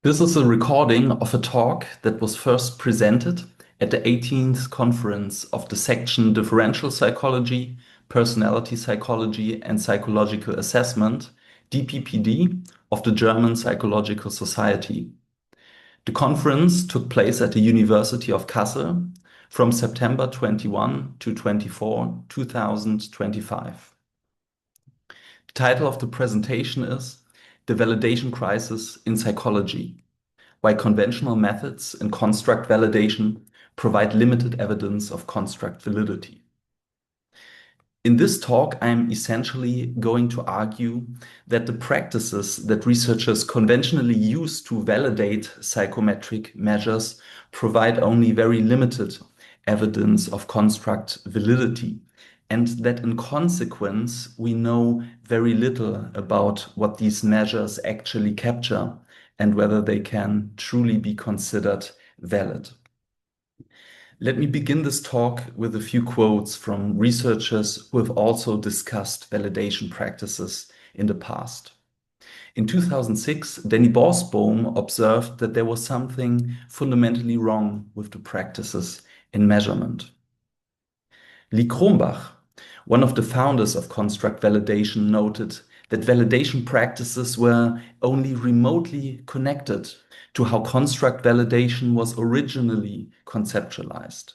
This is a recording of a talk that was first presented at the 18th conference of the section Differential Psychology, Personality Psychology, and Psychological Assessment, DPPD, of the German Psychological Society. The conference took place at the University of Kassel from September 21 to 24, 2025. The title of the presentation is The Validation Crisis in Psychology: Why Conventional Methods in Construct Validation Provide Limited Evidence of Construct Validity. In this talk, I am essentially going to argue that the practices that researchers conventionally use to validate psychometric measures provide only very limited evidence of construct validity, and that in consequence, we know very little about what these measures actually capture and whether they can truly be considered valid. Let me begin this talk with a few quotes from researchers who have also discussed validation practices in the past. In 2006, Danny Borsbohm observed that there was something fundamentally wrong with the practices in measurement. Lee Kronbach, one of the founders of construct validation, noted that validation practices were only remotely connected to how construct validation was originally conceptualized.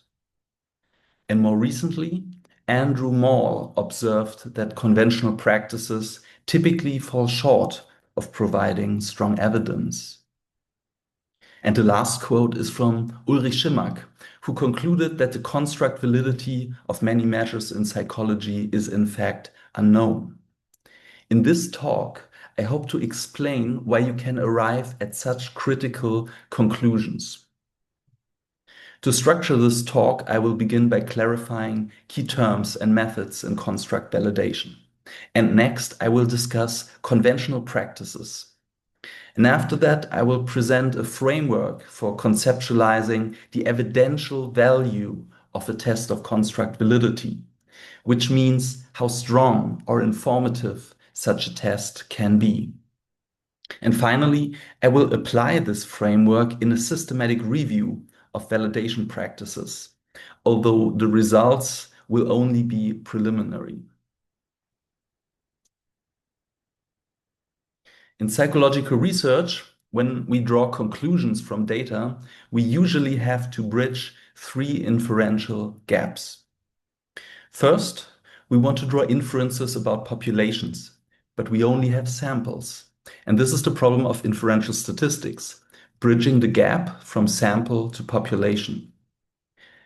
And more recently, Andrew Mall observed that conventional practices typically fall short of providing strong evidence. And the last quote is from Ulrich Schimack, who concluded that the construct validity of many measures in psychology is in fact unknown. In this talk, I hope to explain why you can arrive at such critical conclusions. To structure this talk, I will begin by clarifying key terms and methods in construct validation. And next, I will discuss conventional practices. And after that, I will present a framework for conceptualizing the evidential value of a test of construct validity, which means how strong or informative such a test can be. And finally, I will apply this framework in a systematic review of validation practices, although the results will only be preliminary. In psychological research, when we draw conclusions from data, we usually have to bridge three inferential gaps. First, we want to draw inferences about populations, but we only have samples. And this is the problem of inferential statistics, bridging the gap from sample to population.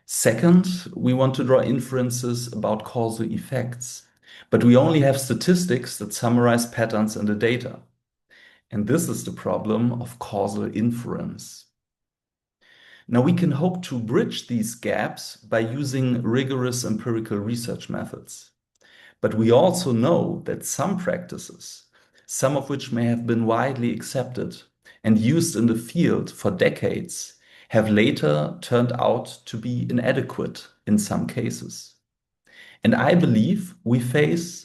Second, we want to draw inferences about causal effects, but we only have statistics that summarize patterns in the data. And this is the problem of causal inference. Now, we can hope to bridge these gaps by using rigorous empirical research methods. But we also know that some practices, some of which may have been widely accepted and used in the field for decades, have later turned out to be inadequate in some cases. And I believe we face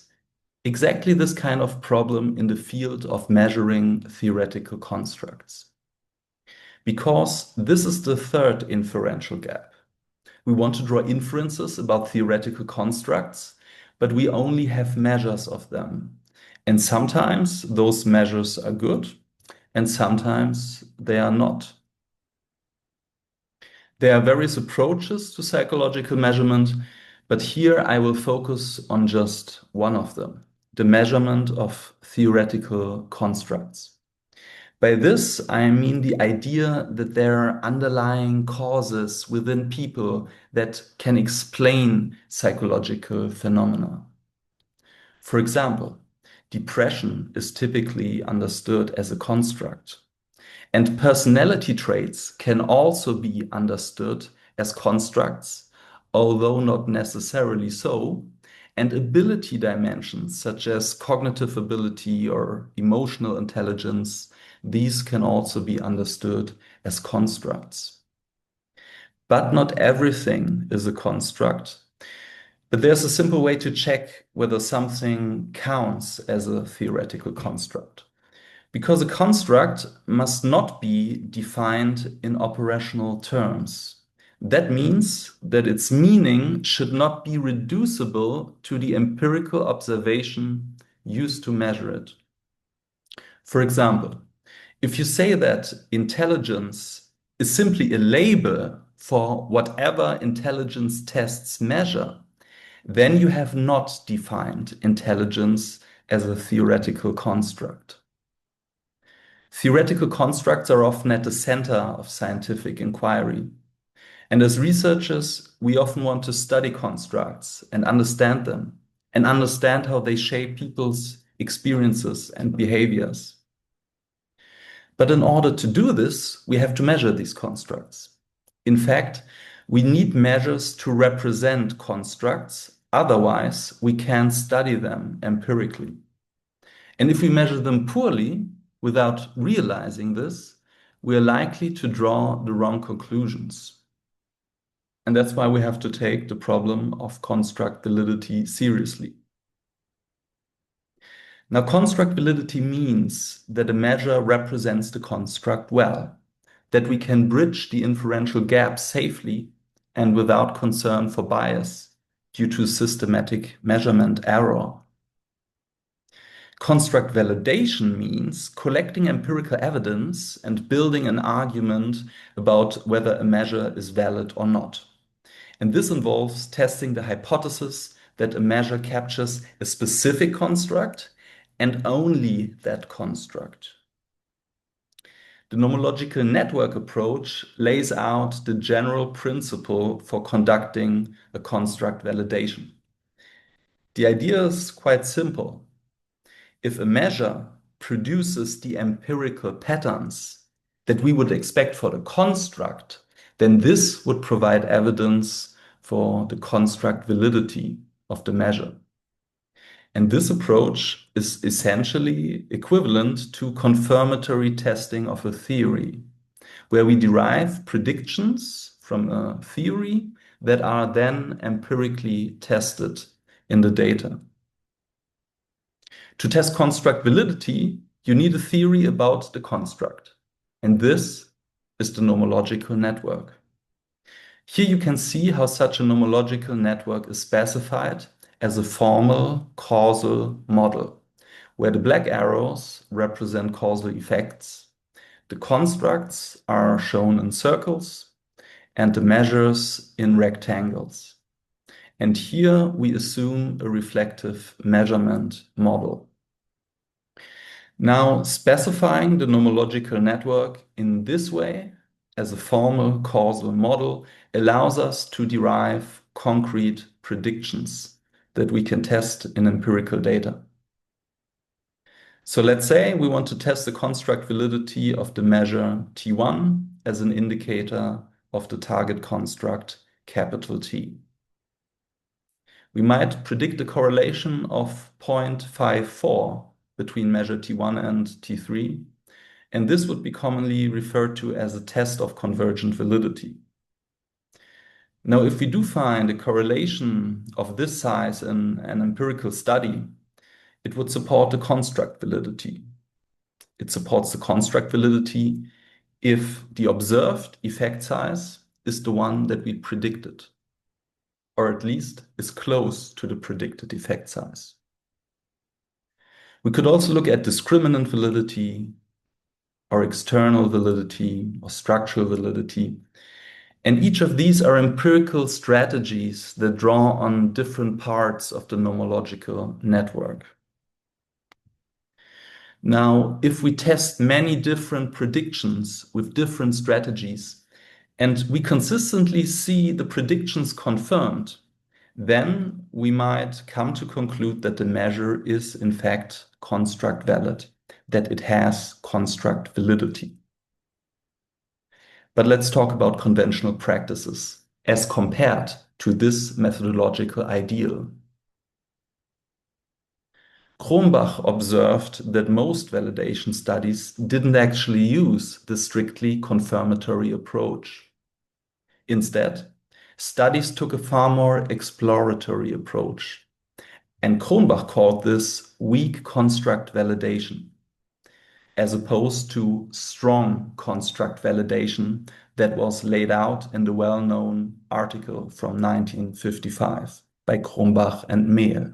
exactly this kind of problem in the field of measuring theoretical constructs. Because this is the third inferential gap. We want to draw inferences about theoretical constructs, but we only have measures of them. And sometimes those measures are good, and sometimes they are not. There are various approaches to psychological measurement, but here I will focus on just one of them: the measurement of theoretical constructs. By this, I mean the idea that there are underlying causes within people that can explain psychological phenomena. For example, depression is typically understood as a construct, and personality traits can also be understood as constructs, although not necessarily so. And ability dimensions such as cognitive ability or emotional intelligence, these can also be understood as constructs. But not everything is a construct. But there's a simple way to check whether something counts as a theoretical construct. Because a construct must not be defined in operational terms. That means that its meaning should not be reducible to the empirical observation used to measure it. For example, if you say that intelligence is simply a label for whatever intelligence tests measure, then you have not defined intelligence as a theoretical construct. Theoretical constructs are often at the center of scientific inquiry. And as researchers, we often want to study constructs and understand them, and understand how they shape people's experiences and behaviors. But in order to do this, we have to measure these constructs. In fact, we need measures to represent constructs, otherwise we can't study them empirically. And if we measure them poorly, without realizing this, we are likely to draw the wrong conclusions. And that's why we have to take the problem of construct validity seriously. Now, construct validity means that a measure represents the construct well, that we can bridge the inferential gap safely and without concern for bias due to systematic measurement error. Construct validation means collecting empirical evidence and building an argument about whether a measure is valid or not. And this involves testing the hypothesis that a measure captures a specific construct and only that construct. The nomological network approach lays out the general principle for conducting a construct validation. The idea is quite simple. If a measure produces the empirical patterns that we would expect for the construct, then this would provide evidence for the construct validity of the measure. And this approach is essentially equivalent to confirmatory testing of a theory, where we derive predictions from a theory that are then empirically tested in the data. To test construct validity, you need a theory about the construct, and this is the nomological network. Here you can see how such a nomological network is specified as a formal causal model, where the black arrows represent causal effects, the constructs are shown in circles, and the measures in rectangles. And here we assume a reflective measurement model. Now, specifying the nomological network in this way, as a formal causal model, allows us to derive concrete predictions that we can test in empirical data. So let's say we want to test the construct validity of the measure T1 as an indicator of the target construct capital T. We might predict a correlation of 0.54 between measure T1 and T3, and this would be commonly referred to as a test of convergent validity. Now, if we do find a correlation of this size in an empirical study, it would support the construct validity. It supports the construct validity if the observed effect size is the one that we predicted, or at least is close to the predicted effect size. We could also look at discriminant validity, or external validity, or structural validity. And each of these are empirical strategies that draw on different parts of the nomological network. Now, if we test many different predictions with different strategies, and we consistently see the predictions confirmed, then we might come to conclude that the measure is in fact construct valid, that it has construct validity. But let's talk about conventional practices as compared to this methodological ideal. Kronbach observed that most validation studies didn't actually use the strictly confirmatory approach. Instead, studies took a far more exploratory approach, and Kronbach called this weak construct validation. as opposed to strong construct validation that was laid out in the well-known article from 1955 by Krumbach and Mehl.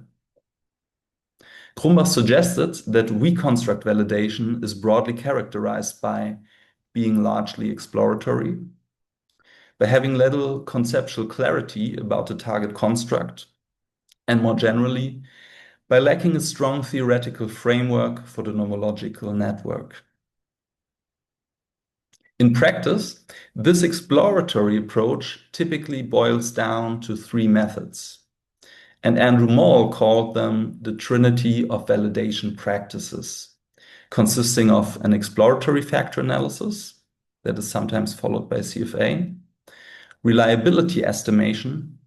Krumbach suggested that weak construct validation is broadly characterized by being largely exploratory, by having little conceptual clarity about the target construct, and more generally, by lacking a strong theoretical framework for the nomological network. In practice, this exploratory approach typically boils down to three methods, and Andrew Mall called them the trinity of validation practices, consisting of an exploratory factor analysis that is sometimes followed by CFA, reliability estimation,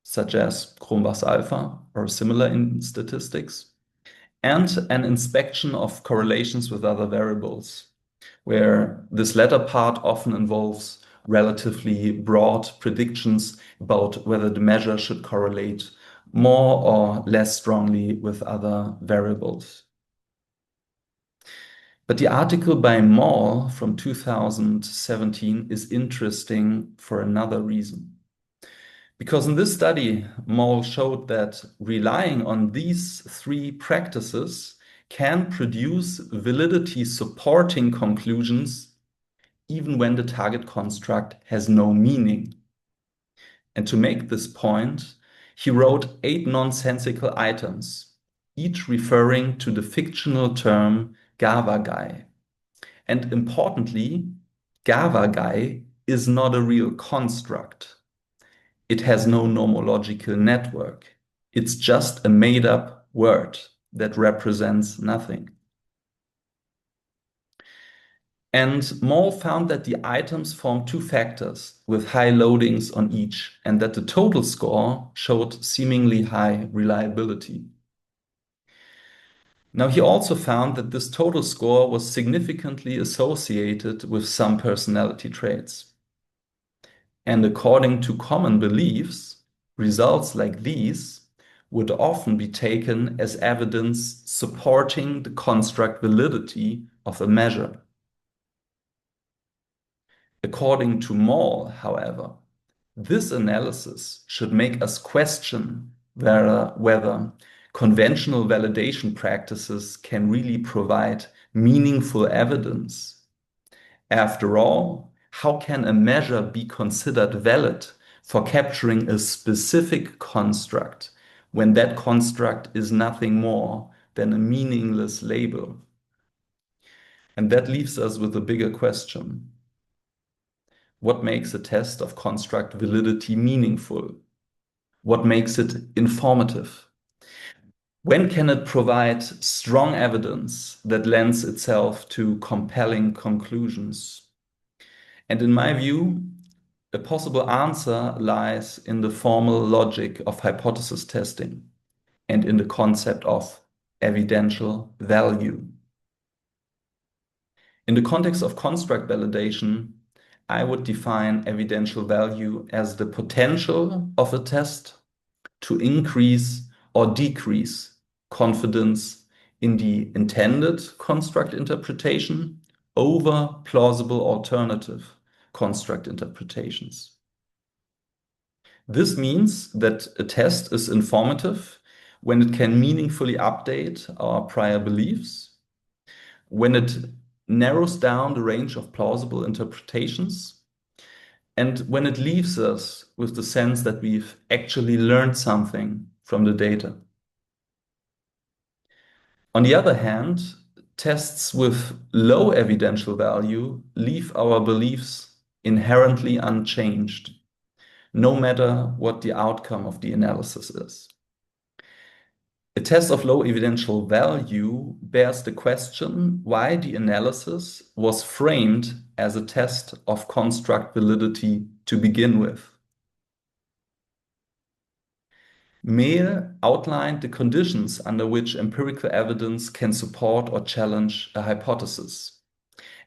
such as Krumbach's alpha or similar in statistics, and an inspection of correlations with other variables, where this latter part often involves relatively broad predictions about whether the measure should correlate more or less strongly with other variables. But the article by Mall from 2017 is interesting for another reason. Because in this study, Mall showed that relying on these three practices can produce validity supporting conclusions even when the target construct has no meaning. And to make this point, he wrote 8 nonsensical items, each referring to the fictional term Gava guy. And importantly, Gava guy is not a real construct. It has no nomological network. It's just a made-up word that represents nothing. And Mall found that the items form two factors with high loadings on each, and that the total score showed seemingly high reliability. Now, he also found that this total score was significantly associated with some personality traits. And according to common beliefs, results like these would often be taken as evidence supporting the construct validity of a measure. According to Mall, however, this analysis should make us question whether conventional validation practices can really provide meaningful evidence. After all, how can a measure be considered valid for capturing a specific construct when that construct is nothing more than a meaningless label? And that leaves us with a bigger question. What makes a test of construct validity meaningful? What makes it informative? When can it provide strong evidence that lends itself to compelling conclusions? And in my view, a possible answer lies in the formal logic of hypothesis testing and in the concept of evidential value. In the context of construct validation, I would define evidential value as the potential of a test to increase or decrease confidence in the intended construct interpretation over plausible alternative construct interpretations. This means that a test is informative when it can meaningfully update our prior beliefs, when it narrows down the range of plausible interpretations, and when it leaves us with the sense that we've actually learned something from the data. On the other hand, tests with low evidential value leave our beliefs inherently unchanged, no matter what the outcome of the analysis is. A test of low evidential value bears the question why the analysis was framed as a test of construct validity to begin with. Mehl outlined the conditions under which empirical evidence can support or challenge a hypothesis.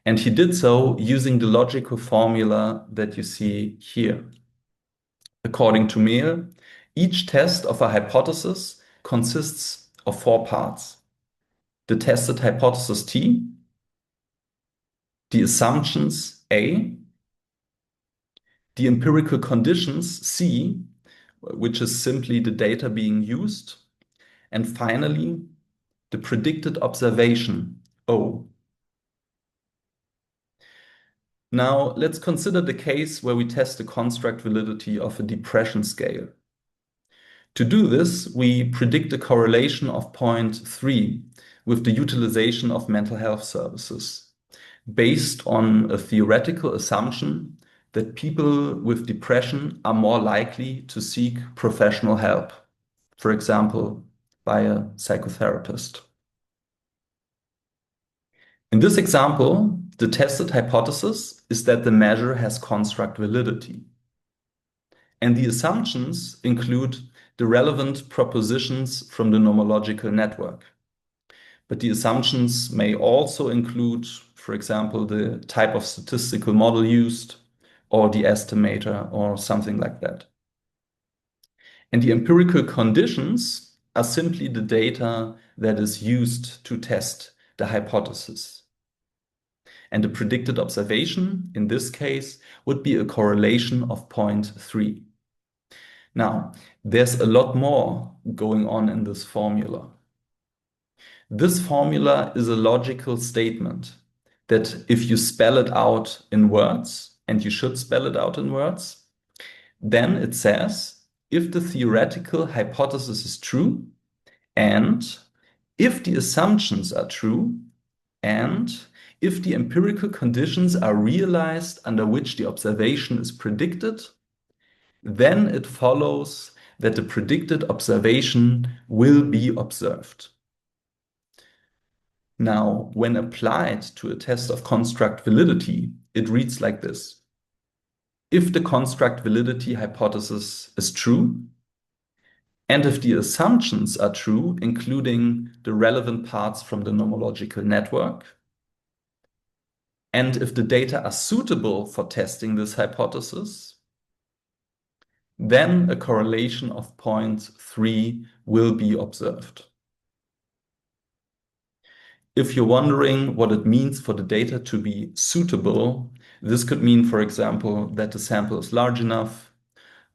And he did so using the logical formula that you see here. According to Mehl, each test of a hypothesis consists of 4 parts: the tested hypothesis T, the assumptions A, the empirical conditions C, which is simply the data being used, and finally, the predicted observation O. Now, let's consider the case where we test the construct validity of a depression scale. To do this, we predict a correlation of zero point 0.3 with the utilization of mental health services, based on a theoretical assumption that people with depression are more likely to seek professional help, for example, by a psychotherapist. In this example, the tested hypothesis is that the measure has construct validity. And the assumptions include the relevant propositions from the nomological network. But the assumptions may also include, for example, the type of statistical model used, or the estimator, or something like that. And the empirical conditions are simply the data that is used to test the hypothesis. And the predicted observation, in this case, would be a correlation of 0.3. Now, there's a lot more going on in this formula. This formula is a logical statement that if you spell it out in words, and you should spell it out in words, then it says, if the theoretical hypothesis is true, and if the assumptions are true, and if the empirical conditions are realized under which the observation is predicted, then it follows that the predicted observation will be observed. Now, when applied to a test of construct validity, it reads like this. If the construct validity hypothesis is true, and if the assumptions are true, including the relevant parts from the nomological network, and if the data are suitable for testing this hypothesis, then a correlation of 0.3 will be observed. If you're wondering what it means for the data to be suitable, this could mean, for example, that the sample is large enough,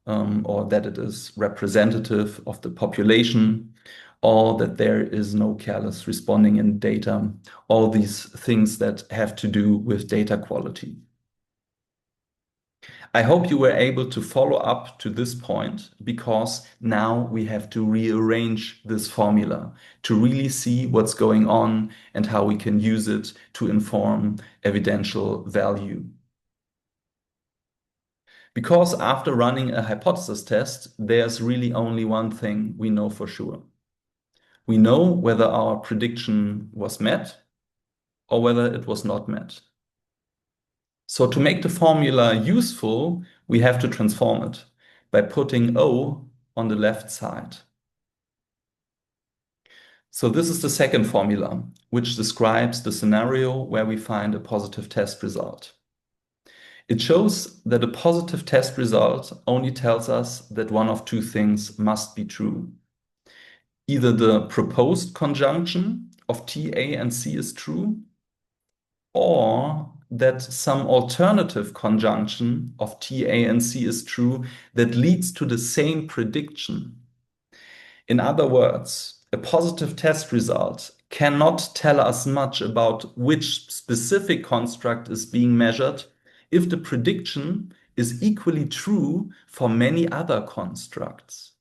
or that it is representative of the population, or that there is no careless responding in data, all these things that have to do with data quality. I hope you were able to follow up to this point, because now we have to rearrange this formula to really see what's going on and how we can use it to inform evidential value. Because after running a hypothesis test, there's really only one thing we know for sure. We know whether our prediction was met or whether it was not met. So to make the formula useful, we have to transform it by putting O on the left side. So this is the second formula, which describes the scenario where we find a positive test result. It shows that a positive test result only tells us that one of two things must be true. Either the proposed conjunction of T, A, and C is true, or that some alternative conjunction of T, A, and C is true that leads to the same prediction. In other words, a positive test result cannot tell us much about which specific construct is being measured if the prediction is equally true for many other constructs.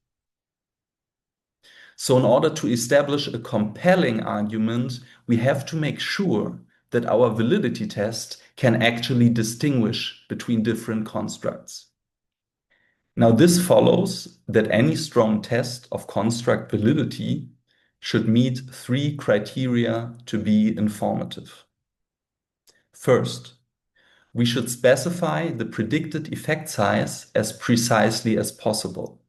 So in order to establish a compelling argument, we have to make sure that our validity test can actually distinguish between different constructs. Now, this follows that any strong test of construct validity should meet three criteria to be informative. First, we should specify the predicted effect size as precisely as possible.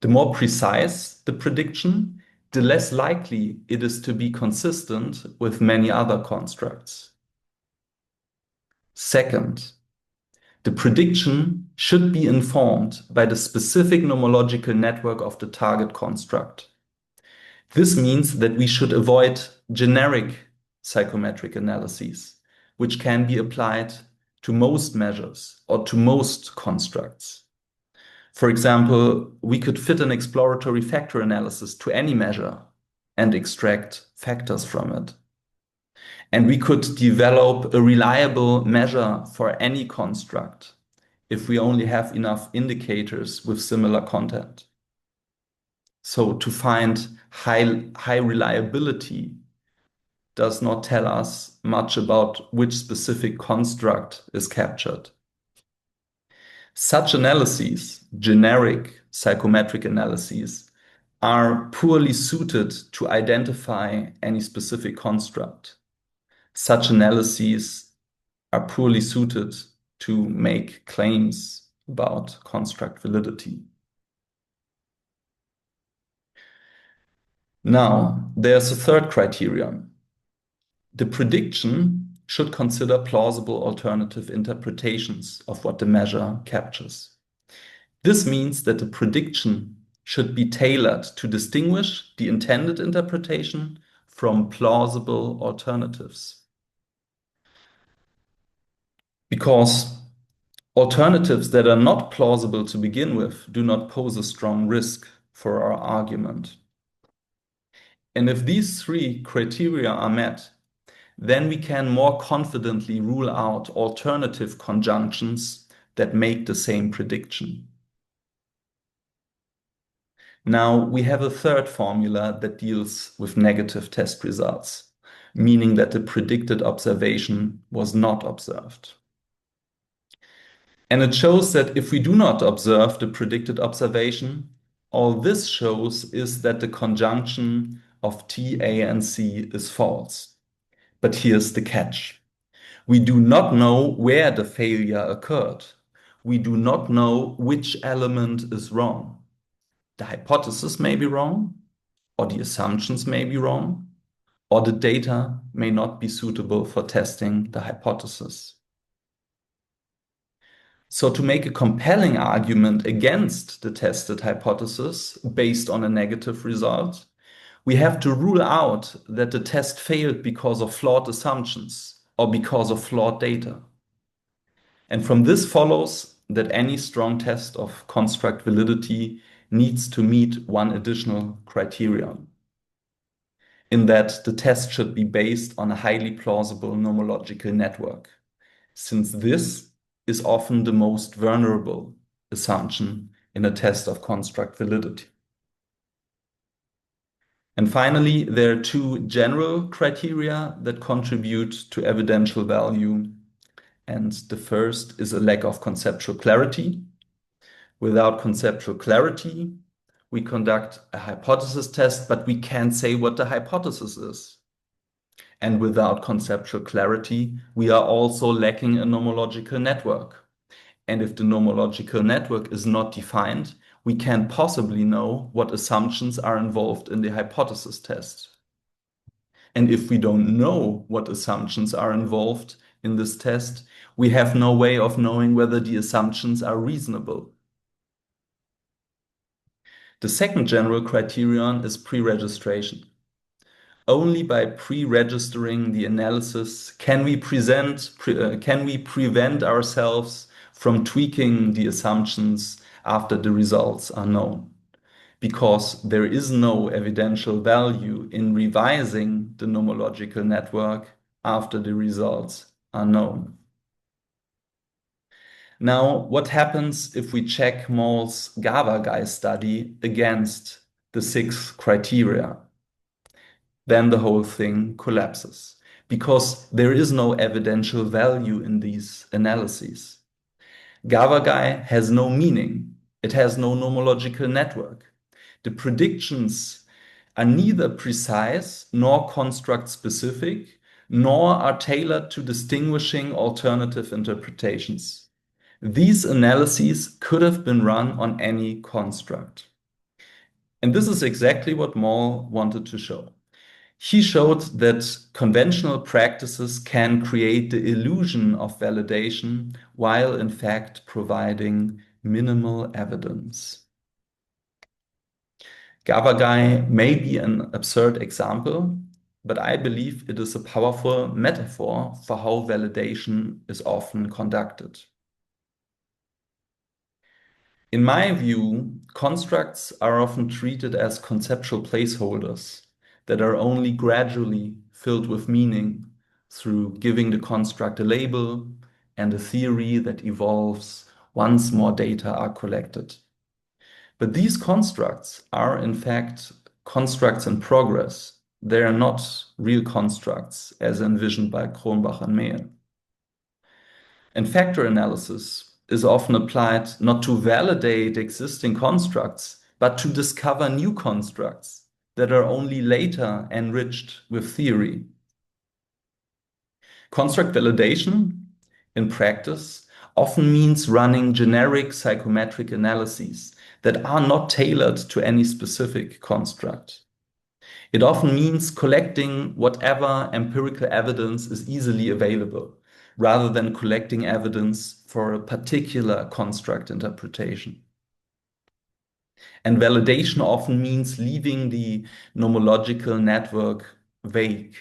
The more precise the prediction, the less likely it is to be consistent with many other constructs. Second, the prediction should be informed by the specific nomological network of the target construct. This means that we should avoid generic psychometric analyses, which can be applied to most measures or to most constructs. For example, we could fit an exploratory factor analysis to any measure and extract factors from it. And we could develop a reliable measure for any construct if we only have enough indicators with similar content. So to find high reliability does not tell us much about which specific construct is captured. Such analyses, generic psychometric analyses, are poorly suited to identify any specific construct. Such analyses are poorly suited to make claims about construct validity. Now, there's a third criterion. The prediction should consider plausible alternative interpretations of what the measure captures. This means that the prediction should be tailored to distinguish the intended interpretation from plausible alternatives. Because alternatives that are not plausible to begin with do not pose a strong risk for our argument. And if these three criteria are met, then we can more confidently rule out alternative conjunctions that make the same prediction. Now, we have a third formula that deals with negative test results, meaning that the predicted observation was not observed. And it shows that if we do not observe the predicted observation, all this shows is that the conjunction of T, A, and C is false. But here's the catch. We do not know where the failure occurred. We do not know which element is wrong. The hypothesis may be wrong, or the assumptions may be wrong, or the data may not be suitable for testing the hypothesis. So to make a compelling argument against the tested hypothesis based on a negative result, we have to rule out that the test failed because of flawed assumptions or because of flawed data. And from this follows that any strong test of construct validity needs to meet one additional criterion, in that the test should be based on a highly plausible nomological network, since this is often the most vulnerable assumption in a test of construct validity. And finally, there are two general criteria that contribute to evidential value. And the first is a lack of conceptual clarity. Without conceptual clarity, we conduct a hypothesis test, but we can't say what the hypothesis is. And without conceptual clarity, we are also lacking a nomological network. And if the nomological network is not defined, we can't possibly know what assumptions are involved in the hypothesis test. And if we don't know what assumptions are involved in this test, we have no way of knowing whether the assumptions are reasonable. The second general criterion is pre-registration. Only by pre-registering the analysis can we prevent ourselves from tweaking the assumptions after the results are known, because there is no evidential value in revising the nomological network after the results are known. Now, what happens if we check Moll's GABA guy study against the 6 criteria? Then the whole thing collapses, because there is no evidential value in these analyses. GABA guy has no meaning. It has no nomological network. The predictions are neither precise nor construct specific, nor are tailored to distinguishing alternative interpretations. These analyses could have been run on any construct. And this is exactly what Moll wanted to show. He showed that conventional practices can create the illusion of validation while in fact providing minimal evidence. GABA guy may be an absurd example, but I believe it is a powerful metaphor for how validation is often conducted. In my view, constructs are often treated as conceptual placeholders that are only gradually filled with meaning through giving the construct a label and a theory that evolves once more data are collected. But these constructs are, in fact, constructs in progress. They are not real constructs as envisioned by Cronbach and Mehl. And factor analysis is often applied not to validate existing constructs, but to discover new constructs that are only later enriched with theory. Construct validation, in practice, often means running generic psychometric analyses that are not tailored to any specific construct. It often means collecting whatever empirical evidence is easily available, rather than collecting evidence for a particular construct interpretation. And validation often means leaving the nomological network vague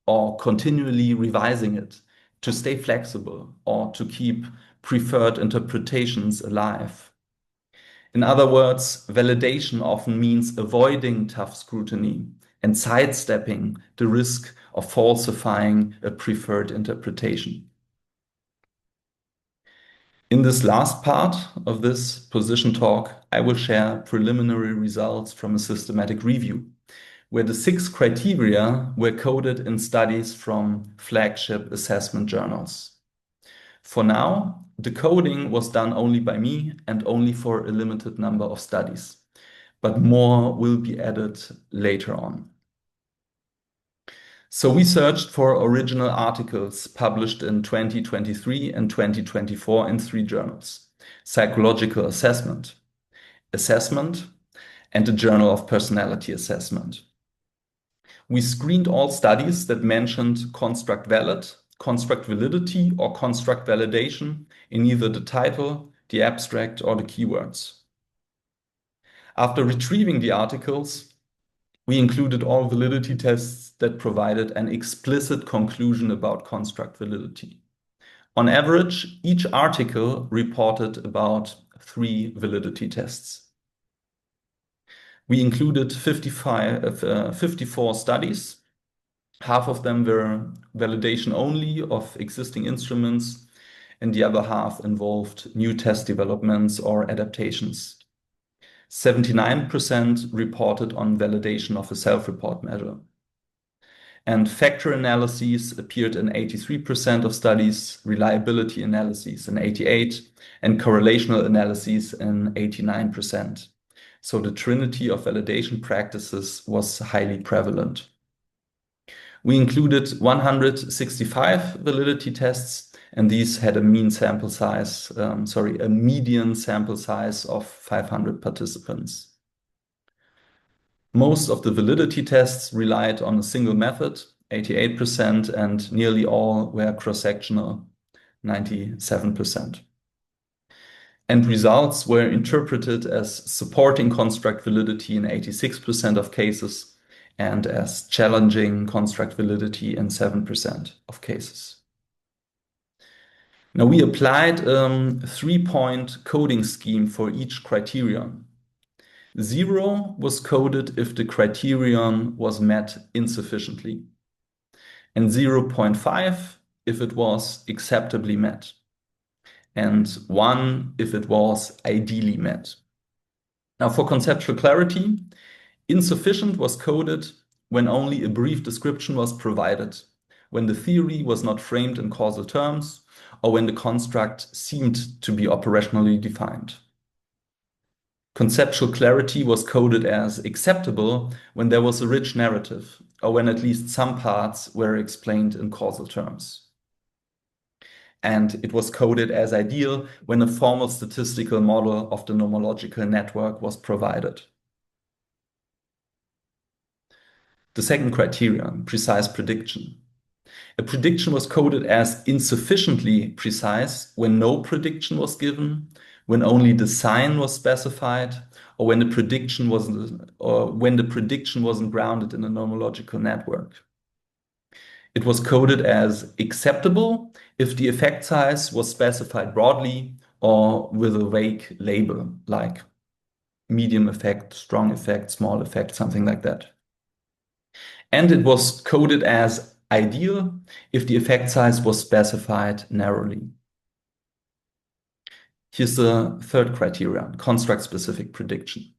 or continually revising it to stay flexible or to keep preferred interpretations alive. In other words, validation often means avoiding tough scrutiny and sidestepping the risk of falsifying a preferred interpretation. In this last part of this position talk, I will share preliminary results from a systematic review, where the 6 criteria were coded in studies from flagship assessment journals. For now, the coding was done only by me and only for a limited number of studies, but more will be added later on. So we searched for original articles published in 2023 and 2024 in 3 journals: Psychological Assessment, Assessment, and the Journal of Personality Assessment. We screened all studies that mentioned construct valid, construct validity, or construct validation in either the title, the abstract, or the keywords. After retrieving the articles, we included all validity tests that provided an explicit conclusion about construct validity. On average, each article reported about 3 validity tests. We included 54 studies. Half of them were validation only of existing instruments, and the other half involved new test developments or adaptations. 79% reported on validation of a self-report measure. And factor analyses appeared in 83% of studies, reliability analyses in 88%, and correlational analyses in 89%. So the trinity of validation practices was highly prevalent. We included 165 validity tests, and these had a median sample size of 500 participants. Most of the validity tests relied on a single method, 88%, and nearly all were cross-sectional, 97%. And results were interpreted as supporting construct validity in 86% of cases and as challenging construct validity in 7% of cases. Now, we applied a 3-point coding scheme for each criterion. 0 was coded if the criterion was met insufficiently, and 0.5 if it was acceptably met, and 1 if it was ideally met. Now, for conceptual clarity, insufficient was coded when only a brief description was provided, when the theory was not framed in causal terms, or when the construct seemed to be operationally defined. Conceptual clarity was coded as acceptable when there was a rich narrative, or when at least some parts were explained in causal terms. And it was coded as ideal when a formal statistical model of the nomological network was provided. The second criterion, precise prediction. A prediction was coded as insufficiently precise when no prediction was given, when only the sign was specified, or when the prediction wasn't grounded in a nomological network. It was coded as acceptable if the effect size was specified broadly or with a vague label like medium effect, strong effect, small effect, something like that. And it was coded as ideal if the effect size was specified narrowly. Here's the third criterion, construct-specific prediction.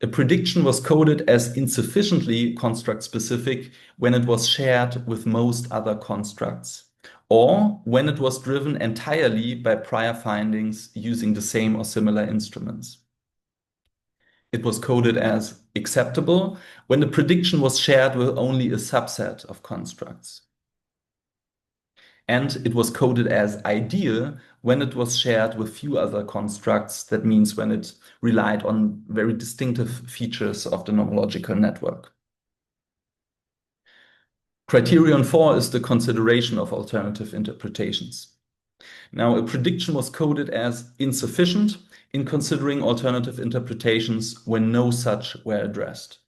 A prediction was coded as insufficiently construct-specific when it was shared with most other constructs, or when it was driven entirely by prior findings using the same or similar instruments. It was coded as acceptable when the prediction was shared with only a subset of constructs. And it was coded as ideal when it was shared with few other constructs. That means when it relied on very distinctive features of the nomological network. Criterion 4 is the consideration of alternative interpretations. Now, a prediction was coded as insufficient in considering alternative interpretations when no such were addressed.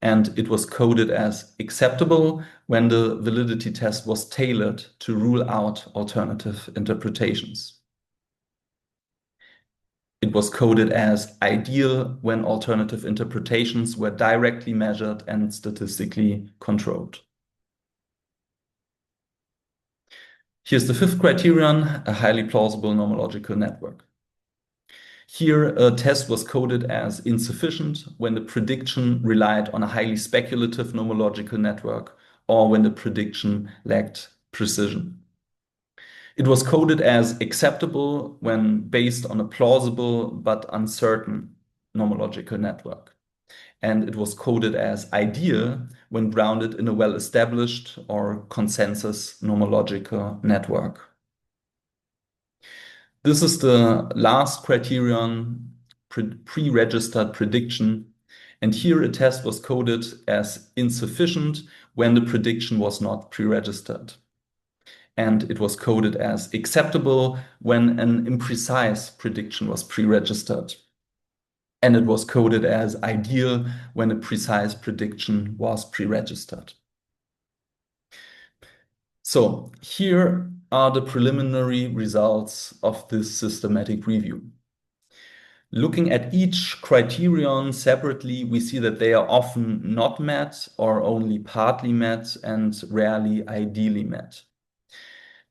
And it was coded as acceptable when the validity test was tailored to rule out alternative interpretations. It was coded as ideal when alternative interpretations were directly measured and statistically controlled. Here's the fifth criterion, a highly plausible nomological network. Here, a test was coded as insufficient when the prediction relied on a highly speculative nomological network or when the prediction lacked precision. It was coded as acceptable when based on a plausible but uncertain nomological network. And it was coded as ideal when grounded in a well-established or consensus nomological network. This is the last criterion, pre-registered prediction. And here a test was coded as insufficient when the prediction was not pre-registered. And it was coded as acceptable when an imprecise prediction was pre-registered. And it was coded as ideal when a precise prediction was pre-registered. So here are the preliminary results of this systematic review. Looking at each criterion separately, we see that they are often not met or only partly met and rarely ideally met.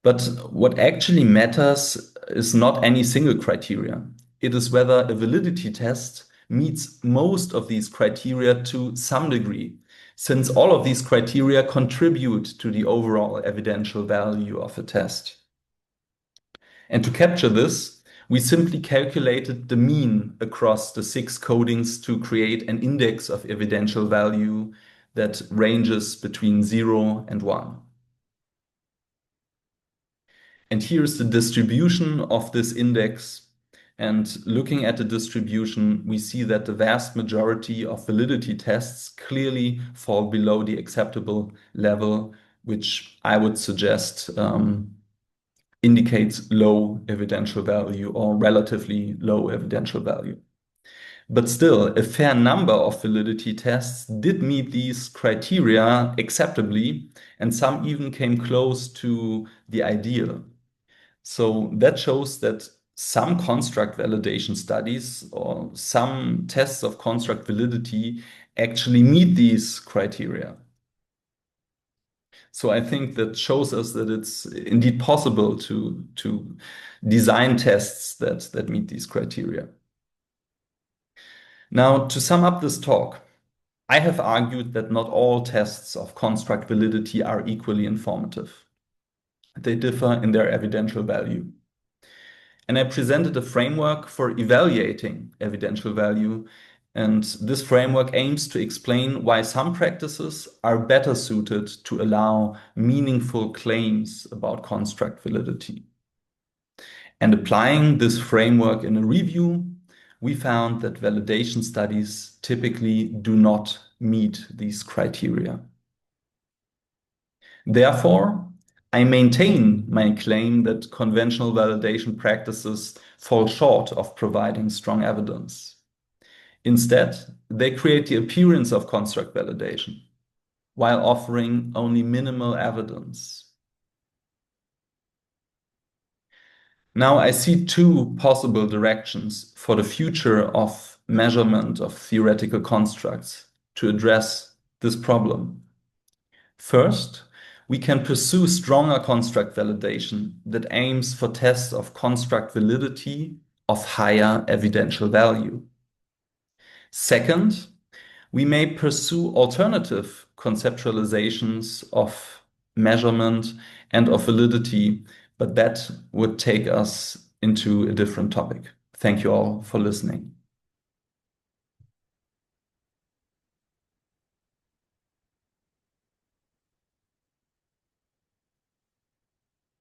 But what actually matters is not any single criteria. It is whether a validity test meets most of these criteria to some degree, since all of these criteria contribute to the overall evidential value of a test. And to capture this, we simply calculated the mean across the 6 codings to create an index of evidential value that ranges between 0 and 1. And here's the distribution of this index. And looking at the distribution, we see that the vast majority of validity tests clearly fall below the acceptable level, which I would suggest indicates low evidential value or relatively low evidential value. But still, a fair number of validity tests did meet these criteria acceptably, and some even came close to the ideal. So that shows that some construct validation studies or some tests of construct validity actually meet these criteria. So I think that shows us that it's indeed possible to design tests that meet these criteria. Now, to sum up this talk, I have argued that not all tests of construct validity are equally informative. They differ in their evidential value. And I presented a framework for evaluating evidential value. And this framework aims to explain why some practices are better suited to allow meaningful claims about construct validity. And applying this framework in a review, we found that validation studies typically do not meet these criteria. Therefore, I maintain my claim that conventional validation practices fall short of providing strong evidence. Instead, they create the appearance of construct validation. while offering only minimal evidence. Now I see two possible directions for the future of measurement of theoretical constructs to address this problem. First, we can pursue stronger construct validation that aims for tests of construct validity of higher evidential value. Second, we may pursue alternative conceptualizations of measurement and of validity, but that would take us into a different topic. Thank you all for listening.